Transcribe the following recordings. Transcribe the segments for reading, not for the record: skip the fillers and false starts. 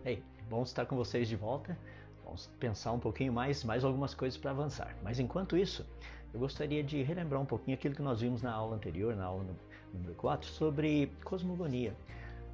Hey, bom estar com vocês de volta. Vamos pensar um pouquinho mais algumas coisas para avançar. Mas enquanto isso, eu gostaria de relembrar um pouquinho aquilo que nós vimos na aula anterior, na aula número 4, sobre cosmogonia.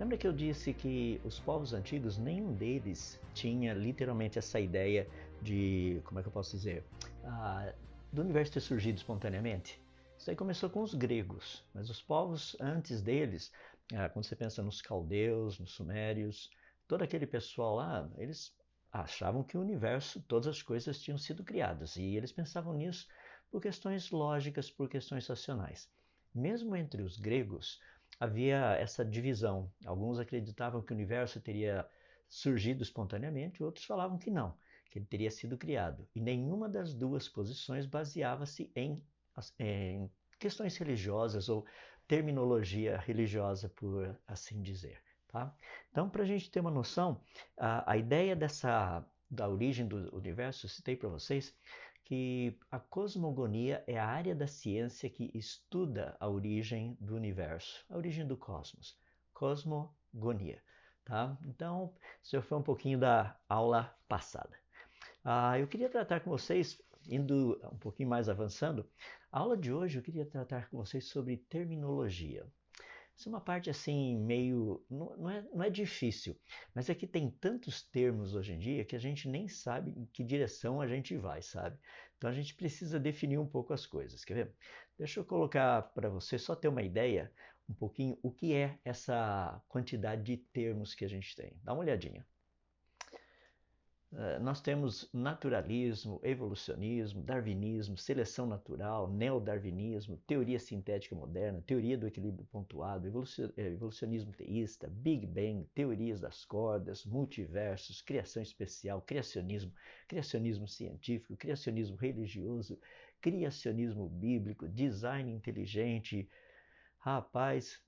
Lembra que eu disse que os povos antigos, nenhum deles tinha literalmente essa ideia de, como é que eu posso dizer, do universo ter surgido espontaneamente? Isso aí começou com os gregos, mas os povos antes deles, quando você pensa nos caldeus, nos sumérios, todo aquele pessoal lá, eles achavam que o universo, todas as coisas tinham sido criadas, e eles pensavam nisso por questões lógicas, por questões racionais. Mesmo entre os gregos, havia essa divisão. Alguns acreditavam que o universo teria surgido espontaneamente, outros falavam que não, que ele teria sido criado. E nenhuma das duas posições baseava-se em questões religiosas ou terminologia religiosa, por assim dizer. Tá? Então, para a gente ter uma noção, a ideia da origem do universo, eu citei para vocês que a cosmogonia é a área da ciência que estuda a origem do universo, a origem do cosmos. Cosmogonia. Tá? Então, isso foi um pouquinho da aula passada. Eu queria tratar com vocês, indo um pouquinho mais avançando, a aula de hoje eu queria tratar com vocês sobre terminologia. Isso é uma parte assim meio, não é difícil, mas é que tem tantos termos hoje em dia que a gente nem sabe em que direção a gente vai, sabe? Então a gente precisa definir um pouco as coisas, quer ver? Deixa eu colocar para você só ter uma ideia, um pouquinho, o que é essa quantidade de termos que a gente tem. Dá uma olhadinha. Nós temos naturalismo, evolucionismo, darwinismo, seleção natural, neodarwinismo, teoria sintética moderna, teoria do equilíbrio pontuado, evolucionismo teísta, Big Bang, teorias das cordas, multiversos, criação especial, criacionismo científico, criacionismo religioso, criacionismo bíblico, design inteligente. Rapaz,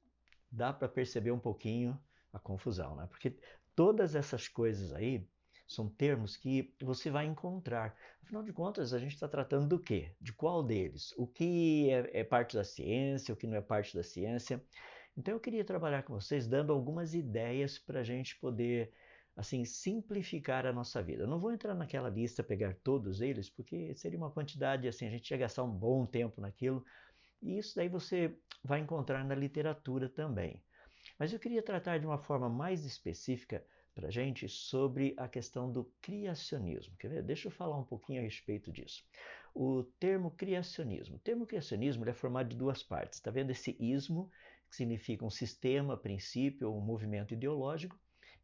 dá para perceber um pouquinho a confusão, né? Porque todas essas coisas aí são termos que você vai encontrar. Afinal de contas, a gente está tratando do quê? De qual deles? O que é parte da ciência, o que não é parte da ciência? Então eu queria trabalhar com vocês dando algumas ideias para a gente poder assim simplificar a nossa vida. Eu não vou entrar naquela lista, pegar todos eles, porque seria uma quantidade, assim, a gente ia gastar um bom tempo naquilo, e isso daí você vai encontrar na literatura também. Mas eu queria tratar de uma forma mais específica para a gente sobre a questão do criacionismo. Quer ver? Deixa eu falar um pouquinho a respeito disso. O termo criacionismo é formado de duas partes. Está vendo esse ismo, que significa um sistema, princípio ou um movimento ideológico?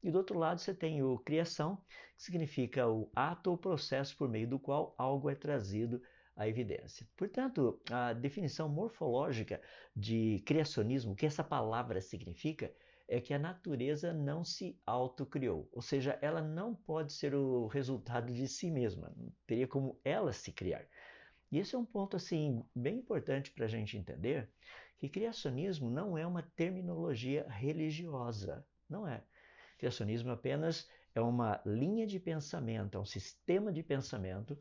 E do outro lado você tem o criação, que significa o ato ou processo por meio do qual algo é trazido à evidência. Portanto, a definição morfológica de criacionismo, o que essa palavra significa, é que a natureza não se autocriou, ou seja, ela não pode ser o resultado de si mesma, não teria como ela se criar. E esse é um ponto assim bem importante para a gente entender que criacionismo não é uma terminologia religiosa, não é. Criacionismo apenas é uma linha de pensamento, é um sistema de pensamento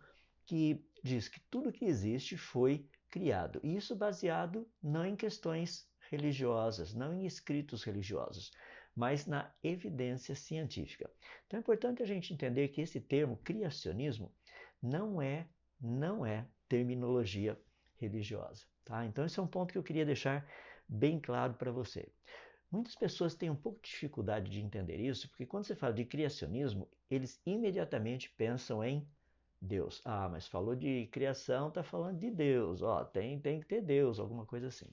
que diz que tudo que existe foi criado. E isso baseado não em questões religiosas, não em escritos religiosos, mas na evidência científica. Então é importante a gente entender que esse termo criacionismo não é terminologia religiosa. Tá? Então esse é um ponto que eu queria deixar bem claro para você. Muitas pessoas têm um pouco de dificuldade de entender isso, porque quando você fala de criacionismo, eles imediatamente pensam em Deus. Mas falou de criação, está falando de Deus. Tem que ter Deus, alguma coisa assim.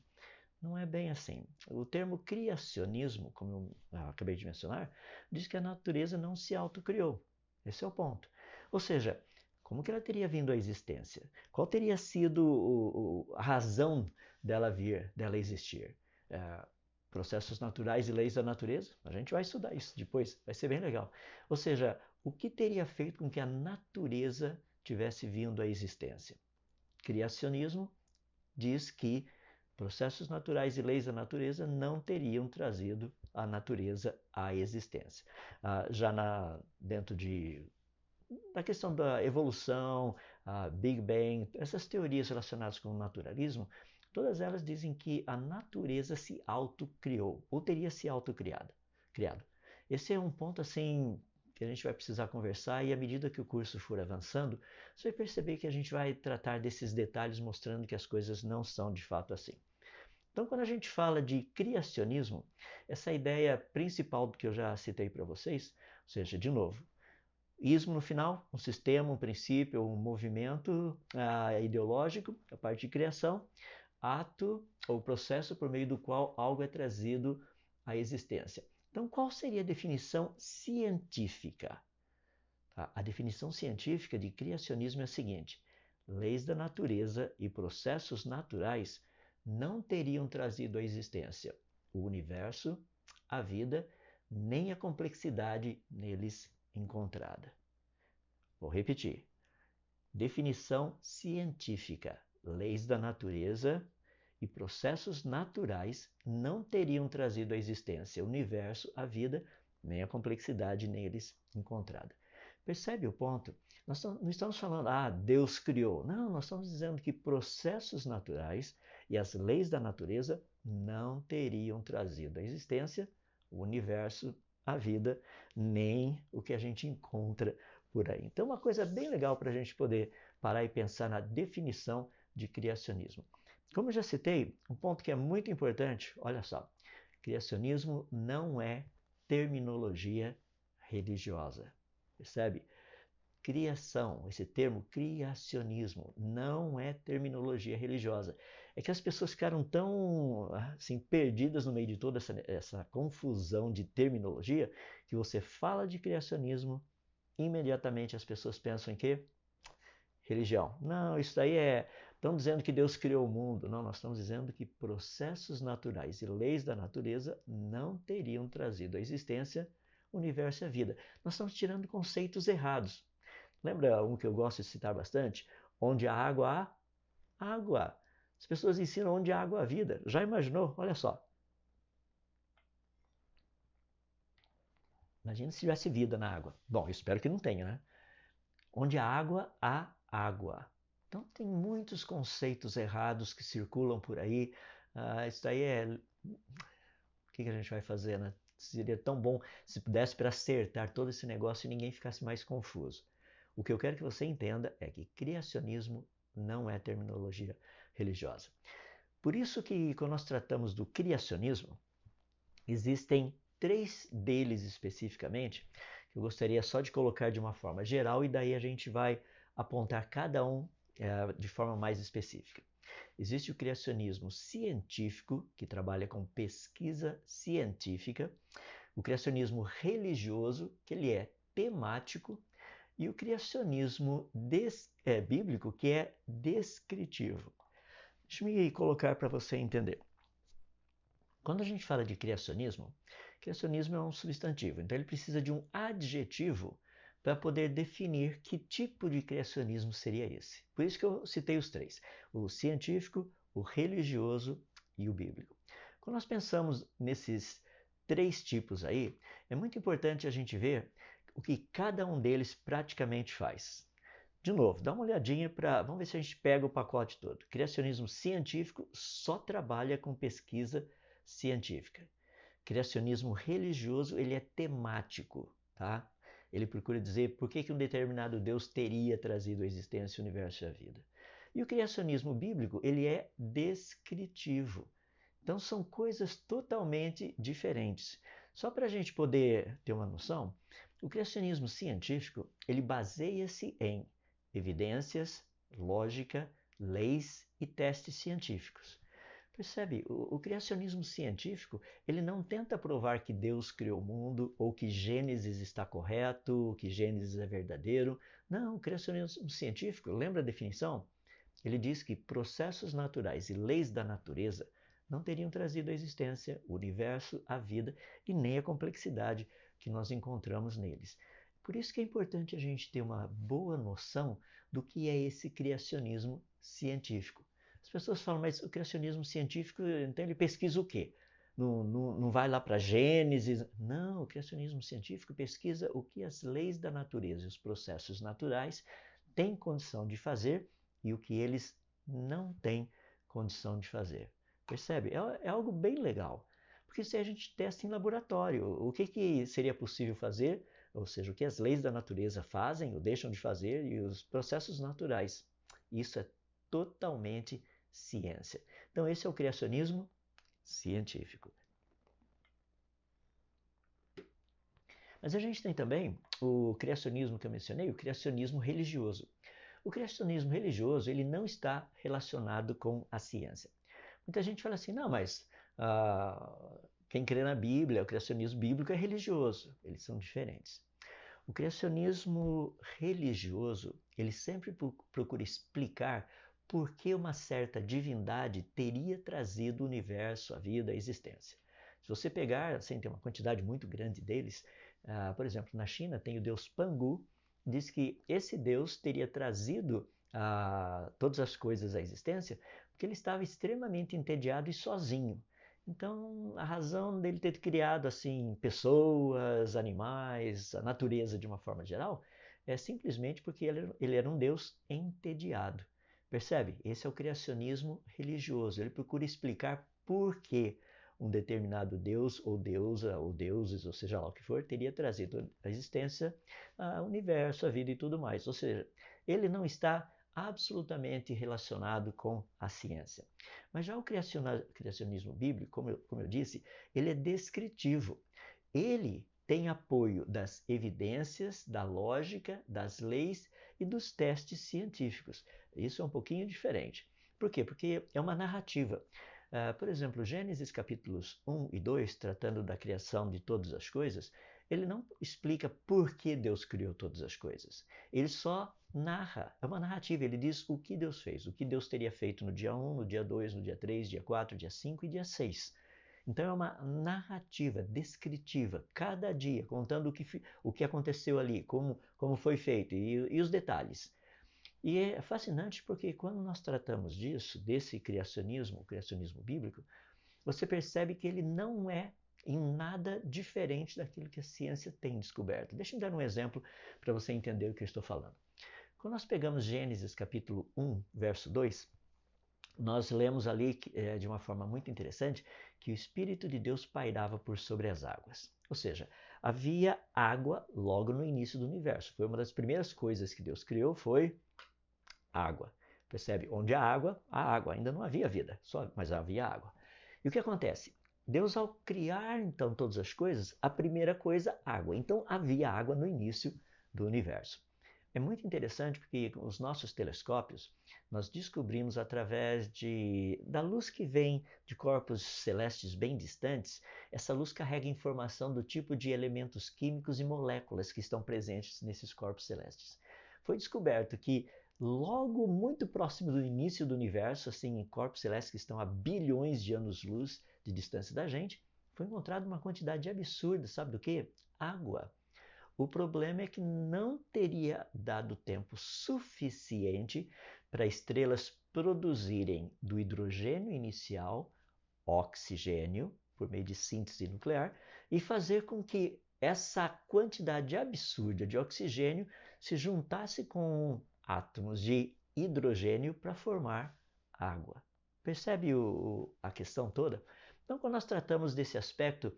Não é bem assim. O termo criacionismo, como eu acabei de mencionar, diz que a natureza não se autocriou. Esse é o ponto. Ou seja, como que ela teria vindo à existência? Qual teria sido a razão dela vir, dela existir? Processos naturais e leis da natureza? A gente vai estudar isso depois, vai ser bem legal. Ou seja, o que teria feito com que a natureza tivesse vindo à existência? Criacionismo diz que processos naturais e leis da natureza não teriam trazido a natureza à existência. Dentro da questão da evolução, a Big Bang, essas teorias relacionadas com o naturalismo, todas elas dizem que a natureza se autocriou, ou teria se autocriado. Esse é um ponto assim que a gente vai precisar conversar e à medida que o curso for avançando, você vai perceber que a gente vai tratar desses detalhes mostrando que as coisas não são de fato assim. Então, quando a gente fala de criacionismo, essa ideia principal que eu já citei para vocês, ou seja, de novo, ismo no final, um sistema, um princípio, um movimento ideológico, a parte de criação, ato ou processo por meio do qual algo é trazido à existência. Então, qual seria a definição científica? A definição científica de criacionismo é a seguinte: leis da natureza e processos naturais não teriam trazido à existência o universo, a vida, nem a complexidade neles encontrada. Vou repetir. Definição científica: leis da natureza e processos naturais não teriam trazido à existência o universo, a vida, nem a complexidade neles encontrada. Percebe o ponto? Nós não estamos falando, Deus criou. Não, nós estamos dizendo que processos naturais e as leis da natureza não teriam trazido à existência o universo, a vida, nem o que a gente encontra por aí. Então, uma coisa bem legal para a gente poder parar e pensar na definição de criacionismo. Como eu já citei, um ponto que é muito importante, olha só, criacionismo não é terminologia religiosa. Percebe? Criação, esse termo criacionismo, não é terminologia religiosa. É que as pessoas ficaram tão assim, perdidas no meio de toda essa confusão de terminologia que você fala de criacionismo, imediatamente as pessoas pensam em quê? Religião. Não, isso daí é. Estão dizendo que Deus criou o mundo. Não, nós estamos dizendo que processos naturais e leis da natureza não teriam trazido à existência o universo e a vida. Nós estamos tirando conceitos errados. Lembra um que eu gosto de citar bastante? Onde há água, há água. As pessoas ensinam onde há água, há vida. Já imaginou? Olha só. Imagina se tivesse vida na água. Bom, eu espero que não tenha, né? Onde há água. Então tem muitos conceitos errados que circulam por aí. Isso daí é. O que a gente vai fazer, né? Seria tão bom se pudesse para acertar todo esse negócio e ninguém ficasse mais confuso. O que eu quero que você entenda é que criacionismo não é terminologia religiosa. Por isso que quando nós tratamos do criacionismo, existem 3 deles especificamente, que eu gostaria só de colocar de uma forma geral e daí a gente vai apontar cada um de forma mais específica. Existe o criacionismo científico, que trabalha com pesquisa científica, o criacionismo religioso, que ele é temático, e o criacionismo bíblico, que é descritivo. Deixa eu me colocar para você entender. Quando a gente fala de criacionismo é um substantivo, então ele precisa de um adjetivo para poder definir que tipo de criacionismo seria esse. Por isso que eu citei os 3, o científico, o religioso e o bíblico. Quando nós pensamos nesses 3 tipos aí, é muito importante a gente ver o que cada um deles praticamente faz. De novo, dá uma olhadinha para. Vamos ver se a gente pega o pacote todo. Criacionismo científico só trabalha com pesquisa científica. Criacionismo religioso, ele é temático, tá? Ele procura dizer por que um determinado Deus teria trazido à existência o universo e a vida. E o criacionismo bíblico, ele é descritivo. Então são coisas totalmente diferentes. Só para a gente poder ter uma noção, o criacionismo científico, ele baseia-se em evidências, lógica, leis e testes científicos. Percebe? O criacionismo científico, ele não tenta provar que Deus criou o mundo ou que Gênesis está correto, que Gênesis é verdadeiro. Não, o criacionismo científico, lembra a definição? Ele diz que processos naturais e leis da natureza não teriam trazido à existência o universo, a vida e nem a complexidade que nós encontramos neles. Por isso que é importante a gente ter uma boa noção do que é esse criacionismo científico. As pessoas falam, mas o criacionismo científico, então ele pesquisa o quê? Não vai lá para Gênesis. Não, o criacionismo científico pesquisa o que as leis da natureza e os processos naturais têm condição de fazer e o que eles não têm condição de fazer. Percebe? É algo bem legal. Porque se a gente testa em laboratório, o que seria possível fazer ou seja, o que as leis da natureza fazem ou deixam de fazer e os processos naturais. Isso é totalmente ciência. Então, esse é o criacionismo científico. Mas a gente tem também o criacionismo que eu mencionei, o criacionismo religioso. O criacionismo religioso ele não está relacionado com a ciência. Muita gente fala assim, não, mas quem crê na Bíblia, o criacionismo bíblico é religioso. Eles são diferentes. O criacionismo religioso, ele sempre procura explicar por que uma certa divindade teria trazido o universo, a vida, a existência. Se você pegar, assim, tem uma quantidade muito grande deles, por exemplo, na China tem o deus Pangu, diz que esse deus teria trazido todas as coisas à existência porque ele estava extremamente entediado e sozinho. Então, a razão dele ter criado assim pessoas, animais, a natureza de uma forma geral, é simplesmente porque ele era um Deus entediado. Percebe? Esse é o criacionismo religioso. Ele procura explicar por que um determinado Deus ou deusa ou deuses, ou seja lá o que for, teria trazido à existência o universo, a vida e tudo mais. Ou seja, ele não está absolutamente relacionado com a ciência. Mas já o criacionismo bíblico, como eu disse, ele é descritivo. Ele tem apoio das evidências, da lógica, das leis e dos testes científicos. Isso é um pouquinho diferente. Por quê? Porque é uma narrativa. Por exemplo, Gênesis capítulos 1 e 2, tratando da criação de todas as coisas, ele não explica por que Deus criou todas as coisas. Ele só narra, é uma narrativa, ele diz o que Deus fez, o que Deus teria feito no dia 1, no dia 2, no dia 3, dia 4, dia 5 e dia 6. Então é uma narrativa descritiva, cada dia, contando o que aconteceu ali, como foi feito e os detalhes. E é fascinante porque quando nós tratamos disso, desse criacionismo, o criacionismo bíblico, você percebe que ele não é em nada diferente daquilo que a ciência tem descoberto. Deixa eu dar um exemplo para você entender o que eu estou falando. Quando nós pegamos Gênesis capítulo 1, verso 2, nós lemos ali de uma forma muito interessante que o Espírito de Deus pairava por sobre as águas. Ou seja, havia água logo no início do universo. Foi uma das primeiras coisas que Deus criou, foi água. Percebe? Onde há água, há água. Ainda não havia vida, mas havia água. E o que acontece? Deus, ao criar então todas as coisas, a primeira coisa, água. Então havia água no início do universo. É muito interessante porque com os nossos telescópios nós descobrimos através da luz que vem de corpos celestes bem distantes, essa luz carrega informação do tipo de elementos químicos e moléculas que estão presentes nesses corpos celestes. Foi descoberto que logo muito próximo do início do universo, assim, em corpos celestes que estão a bilhões de anos-luz de distância da gente, foi encontrada uma quantidade absurda, sabe do que? Água. O problema é que não teria dado tempo suficiente para estrelas produzirem do hidrogênio inicial oxigênio, por meio de síntese nuclear, e fazer com que essa quantidade absurda de oxigênio se juntasse com átomos de hidrogênio para formar água. Percebe a questão toda? Então, quando nós tratamos desse aspecto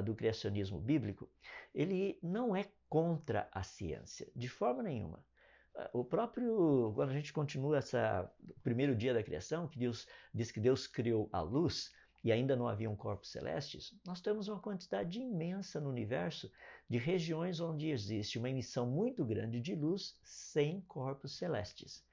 do criacionismo bíblico, ele não é contra a ciência, de forma nenhuma. Quando a gente continua o primeiro dia da criação, que Deus diz que Deus criou a luz e ainda não haviam corpos celestes, nós temos uma quantidade imensa no universo de regiões onde existe uma emissão muito grande de luz sem corpos celestes.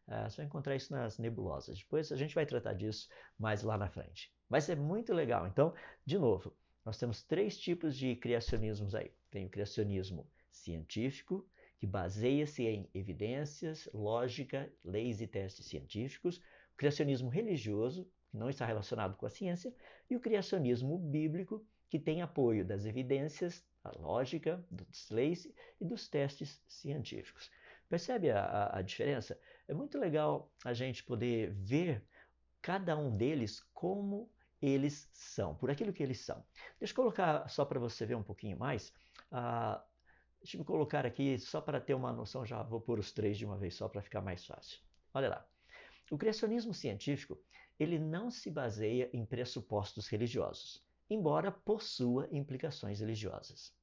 Você vai encontrar isso nas nebulosas. Depois a gente vai tratar disso mais lá na frente. Mas é muito legal. Então, de novo, nós temos 3 tipos de criacionismos aí. Tem o criacionismo científico, que baseia-se em evidências, lógica, leis e testes científicos. O criacionismo religioso, que não está relacionado com a ciência. E o criacionismo bíblico, que tem apoio das evidências, da lógica, das leis e dos testes científicos. Percebe a diferença? É muito legal a gente poder ver cada um deles como eles são, por aquilo que eles são. Deixa eu colocar só para você ver um pouquinho mais. Deixa eu colocar aqui só para ter uma noção, já vou pôr os 3 de uma vez só para ficar mais fácil. Olha lá. O criacionismo científico, ele não se baseia em pressupostos religiosos, embora possua implicações religiosas.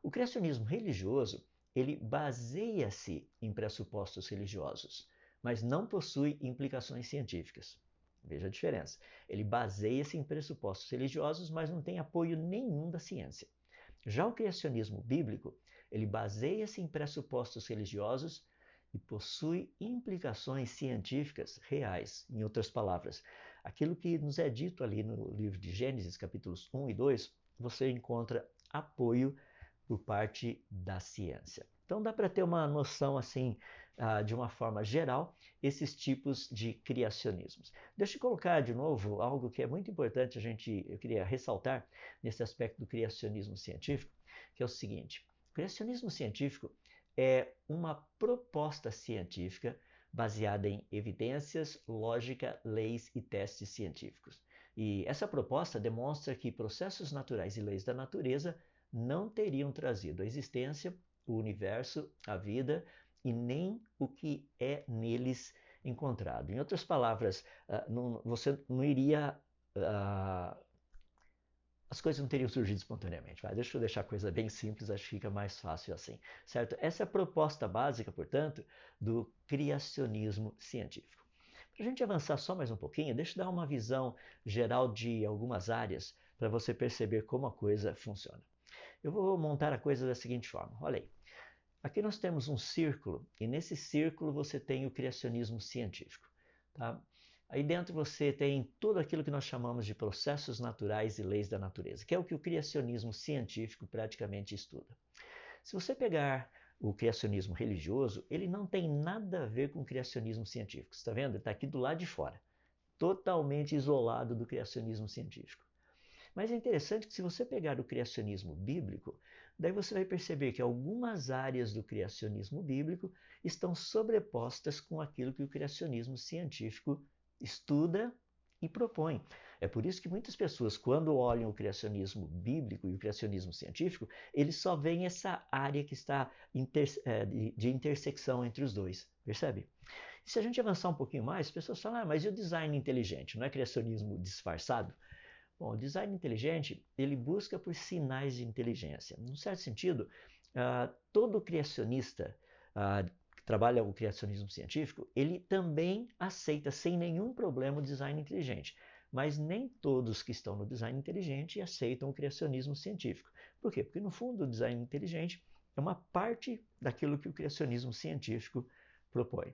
O criacionismo religioso, ele baseia-se em pressupostos religiosos, mas não possui implicações científicas. Veja a diferença. Ele baseia-se em pressupostos religiosos, mas não tem apoio nenhum da ciência. Já o criacionismo bíblico, ele baseia-se em pressupostos religiosos e possui implicações científicas reais. Em outras palavras, aquilo que nos é dito ali no livro de Gênesis, capítulos 1 e 2, você encontra apoio por parte da ciência. Então dá para ter uma noção assim, de uma forma geral, esses tipos de criacionismos. Deixa eu colocar de novo algo que é muito importante eu queria ressaltar nesse aspecto do criacionismo científico, que é o seguinte: o criacionismo científico é uma proposta científica baseada em evidências, lógica, leis e testes científicos. E essa proposta demonstra que processos naturais e leis da natureza não teriam trazido à existência o universo, a vida e nem o que é neles encontrado. Em outras palavras, você não iria. As coisas não teriam surgido espontaneamente. Deixa eu deixar a coisa bem simples, acho que fica mais fácil assim. Certo? Essa é a proposta básica, portanto, do criacionismo científico. Para a gente avançar só mais um pouquinho, deixa eu dar uma visão geral de algumas áreas para você perceber como a coisa funciona. Eu vou montar a coisa da seguinte forma. Olha aí. Aqui nós temos um círculo e nesse círculo você tem o criacionismo científico. Tá? Aí dentro você tem tudo aquilo que nós chamamos de processos naturais e leis da natureza, que é o que o criacionismo científico praticamente estuda. Se você pegar o criacionismo religioso, ele não tem nada a ver com o criacionismo científico. Está vendo? Ele está aqui do lado de fora, totalmente isolado do criacionismo científico. Mas é interessante que se você pegar o criacionismo bíblico, daí você vai perceber que algumas áreas do criacionismo bíblico estão sobrepostas com aquilo que o criacionismo científico estuda e propõe. É por isso que muitas pessoas, quando olham o criacionismo bíblico e o criacionismo científico, eles só veem essa área que está de intersecção entre os dois. Percebe? E se a gente avançar um pouquinho mais, as pessoas falam, mas e o design inteligente? Não é criacionismo disfarçado? Bom, o design inteligente, ele busca por sinais de inteligência. Num certo sentido, todo criacionista que trabalha o criacionismo científico, ele também aceita sem nenhum problema o design inteligente. Mas nem todos que estão no design inteligente aceitam o criacionismo científico. Por quê? Porque, no fundo, o design inteligente é uma parte daquilo que o criacionismo científico propõe.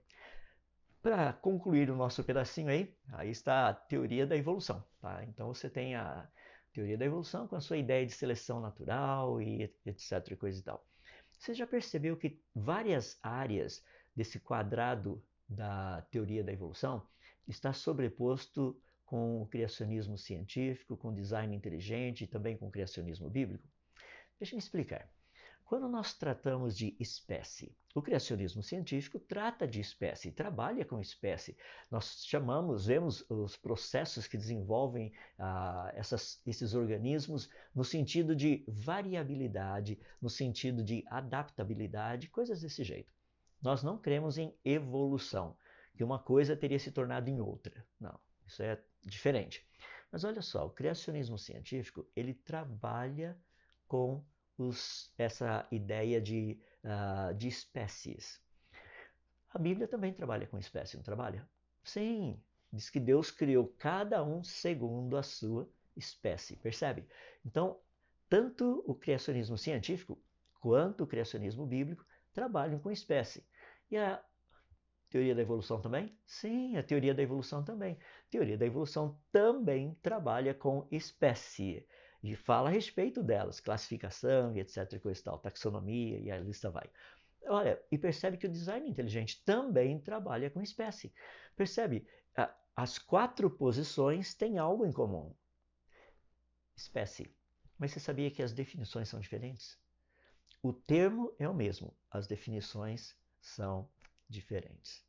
Para concluir o nosso pedacinho aí está a teoria da evolução. Tá? Então você tem a teoria da evolução com a sua ideia de seleção natural e etc. Coisa e tal. Você já percebeu que várias áreas desse quadrado da teoria da evolução está sobreposto com o criacionismo científico, com o design inteligente e também com o criacionismo bíblico? Deixa eu me explicar. Quando nós tratamos de espécie, o criacionismo científico trata de espécie, trabalha com espécie. Nós vemos os processos que desenvolvem esses organismos no sentido de variabilidade, no sentido de adaptabilidade, coisas desse jeito. Nós não cremos em evolução, que uma coisa teria se tornado em outra. Não, isso é diferente. Mas olha só, o criacionismo científico, ele trabalha com essa ideia de espécies. A Bíblia também trabalha com espécie, não trabalha? Sim, diz que Deus criou cada um segundo a sua espécie, percebe? Então, tanto o criacionismo científico quanto o criacionismo bíblico trabalham com espécie. E a teoria da evolução também? Sim, a teoria da evolução também. A teoria da evolução também trabalha com espécie e fala a respeito delas, classificação e etc, coisa e tal, taxonomia e a lista vai. Olha, e percebe que o design inteligente também trabalha com espécie. Percebe? As 4 posições têm algo em comum. Espécie. Mas você sabia que as definições são diferentes? O termo é o mesmo, as definições são diferentes.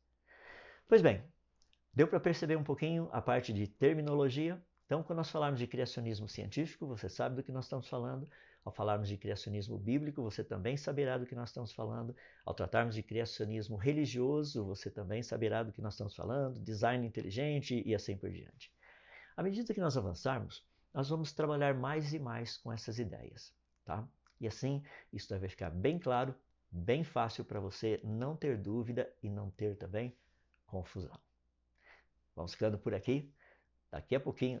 Pois bem, deu para perceber um pouquinho a parte de terminologia? Então, quando nós falarmos de criacionismo científico, você sabe do que nós estamos falando. Ao falarmos de criacionismo bíblico, você também saberá do que nós estamos falando. Ao tratarmos de criacionismo religioso, você também saberá do que nós estamos falando. Design inteligente e assim por diante. À medida que nós avançarmos, nós vamos trabalhar mais e mais com essas ideias. Tá? E assim, isso vai ficar bem claro, bem fácil para você não ter dúvida e não ter também confusão. Vamos ficando por aqui. Daqui a pouquinho,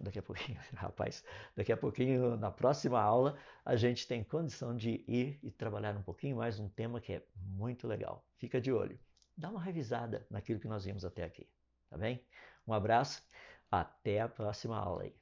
rapaz, daqui a pouquinho, na próxima aula, a gente tem condição de ir e trabalhar um pouquinho mais um tema que é muito legal. Fica de olho. Dá uma revisada naquilo que nós vimos até aqui, tá bem? Um abraço, até a próxima aula aí.